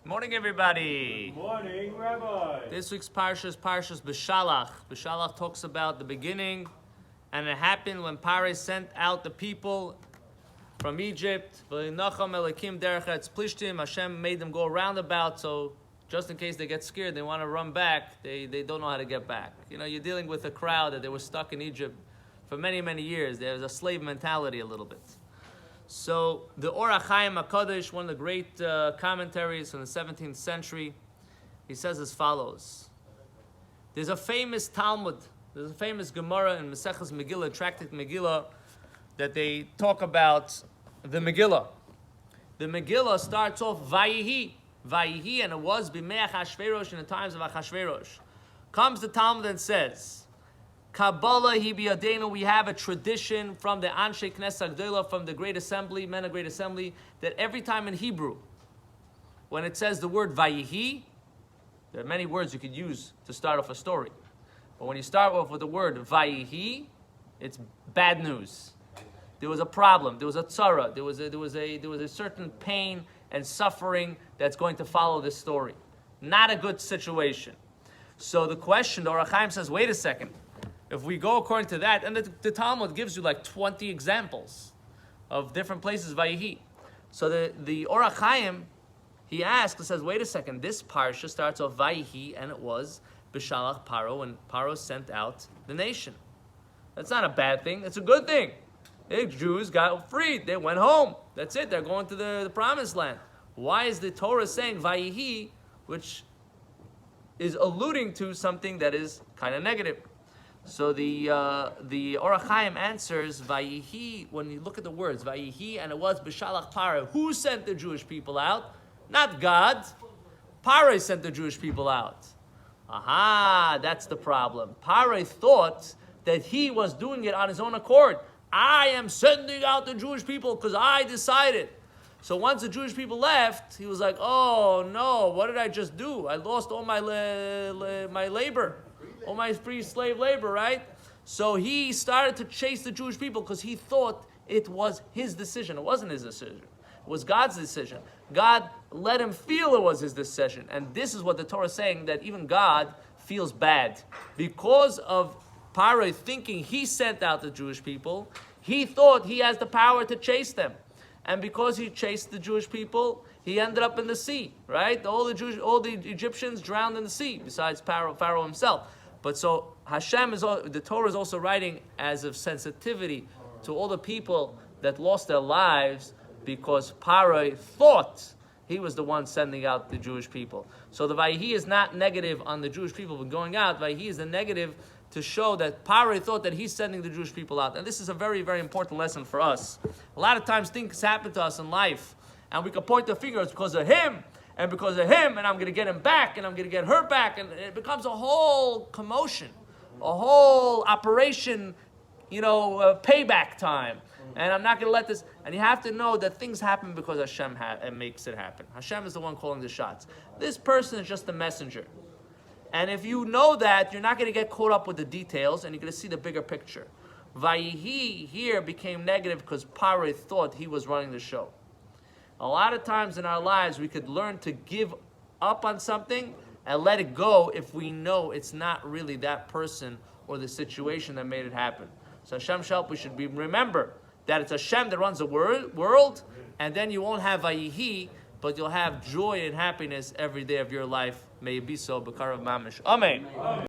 Morning, everybody. Morning, Rabbi. This week's parsha is Parshas Beshalach. Beshalach talks about the beginning, and it happened when Pare sent out the people from Egypt. Hashem made them go roundabout, so just in case they get scared, they want to run back, they don't know how to get back. You know, you're dealing with a crowd that they were stuck in Egypt for many, many years. There's a slave mentality a little bit. So the Or HaChaim HaKadosh, one of the great commentaries from the 17th century, he says as follows. There's a famous Talmud, there's a famous Gemara in Maseches Megillah, Tractate Megillah, that they talk about the Megillah. The Megillah starts off Vayihi, and it was B'mei Achashverosh, in the times of Achashverosh. Comes the Talmud and says, Kabbalah hi biyadenu, we have a tradition from the Anshe Knesset Gdolah, from the Great Assembly, men of Great Assembly, that every time in Hebrew, when it says the word Vayihi, there are many words you could use to start off a story. But when you start off with the word Vayihi, it's bad news. There was a problem, there was a tzara, there was a certain pain and suffering that's going to follow this story. Not a good situation. So the question, the Or HaChaim says, wait a second. If we go according to that, and the Talmud gives you like 20 examples of different places, Vayihi. So the Or HaChaim, he asks, says, wait a second, this parsha starts off Vayihi, and it was Beshalach Paro, when Paro sent out the nation. That's not a bad thing, it's a good thing. The Jews got freed, they went home. That's it, they're going to the promised land. Why is the Torah saying Vayihi, which is alluding to something that is kind of negative? So the Or HaChaim answers, Vayihi, when you look at the words, Vayihi, and it was Beshalach Paro. Who sent the Jewish people out? Not God. Paro sent the Jewish people out. Aha, that's the problem. Paro thought that he was doing it on his own accord. I am sending out the Jewish people because I decided. So once the Jewish people left, he was like, oh no, what did I just do? I lost all my my labor. All my free slave labor, right? So he started to chase the Jewish people because he thought it was his decision. It wasn't his decision. It was God's decision. God let him feel it was his decision. And this is what the Torah is saying, that even God feels bad. Because of Paro thinking he sent out the Jewish people, he thought he has the power to chase them. And because he chased the Jewish people, he ended up in the sea, right? All the Egyptians drowned in the sea, besides Pharaoh himself. But so the Torah is also writing as of sensitivity to all the people that lost their lives because Paro thought he was the one sending out the Jewish people. So the Vayihi is not negative on the Jewish people going out. Vayihi is the negative to show that Paro thought that he's sending the Jewish people out. And this is a very, very important lesson for us. A lot of times things happen to us in life, and we can point the finger, it's because of him, and because of him, and I'm going to get him back, and I'm going to get her back, and it becomes a whole commotion, a whole operation, payback time. And I'm not going to let this, and you have to know that things happen because Hashem makes it happen. Hashem is the one calling the shots. This person is just the messenger. And if you know that, you're not going to get caught up with the details, and you're going to see the bigger picture. Vayihi here became negative because Paro thought he was running the show. A lot of times in our lives, we could learn to give up on something and let it go if we know it's not really that person or the situation that made it happen. So Hashem help, we should remember that it's Hashem that runs the world, and then you won't have Vayihi, but you'll have joy and happiness every day of your life. May it be so. B'karav mamish. Amen.